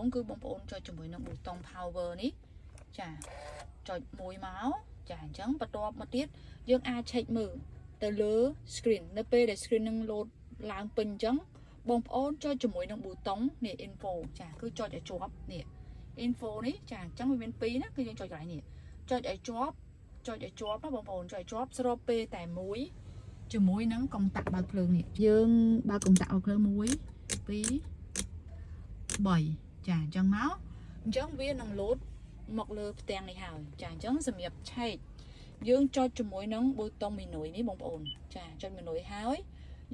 phong cứ bông ôn cho chúng mình nâng bút tông power ní chả cho mùi máu chả trắng bắt đọc một tiết dương ai chạy mở từ lứa screen np để screen nâng lột làm bình trắng bông ôn cho chúng mình nâng bút tông nè info chả cứ cho để chụp nè info ní chả trắng bên phí đó cứ cho lại nè cho để chụp nó bông ôn cho để chụp srope tại mũi cho mũi nắng công tạc bao phương nè dương ba công tạc bao phương mũi phí 7 ចាអញ្ចឹងមកអញ្ចឹងវានឹងលោតមកលើផ្ទាំងនេះហើយចាអញ្ចឹងសម្រាប់ឆែកយើងចុចជាមួយនឹងប៊ូតុងមីនុយនេះបងប្អូនចាចុចមីនុយហើយ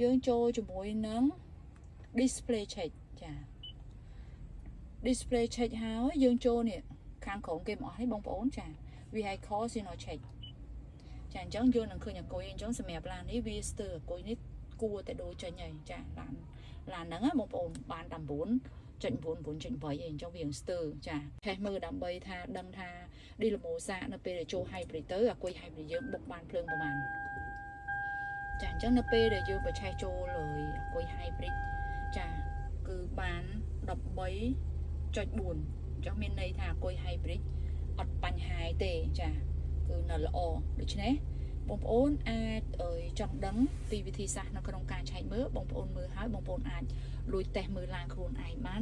យើងចូលជាមួយនឹង display check ចា display check ហើយយើងចូលនេះខាងក្រោមគេមកអស់នេះបងប្អូនចា vehicle signal check ចាអញ្ចឹងយើងនឹងឃើញអគុយអញ្ចឹងសម្រាប់ឡាននេះវាស្ទើរអគុយនេះគួរតែដូរចេញហើយចាឡានហ្នឹងបងប្អូនបាន9ចេញ9.8អីចុះវាស្ទើរចាឆេះមើលដើម្បីថាដឹងថាឌីឡូម៉ូសានៅពេលដែលចូល hybrid ទៅអាគុយ hybrid យើងបុកបានភ្លើងប្រហែលចាអញ្ចឹងនៅពេលដែលយើងបច្ឆេះចូលលើអាគុយ hybrid ចាគឺបាន13.4ចុះមានន័យថាអាគុយ hybrid អត់បញ្ហាទេចាគឺនៅល្អដូច្នេះបងប្អូនអាចចង់ដឹងពីវិធីសាស្ត្រនៅក្នុងការឆែកមើលបងប្អូនមើលហើយបងប្អូនអាចលួចតេស្តមើលឡើងខ្លួនឯងបាន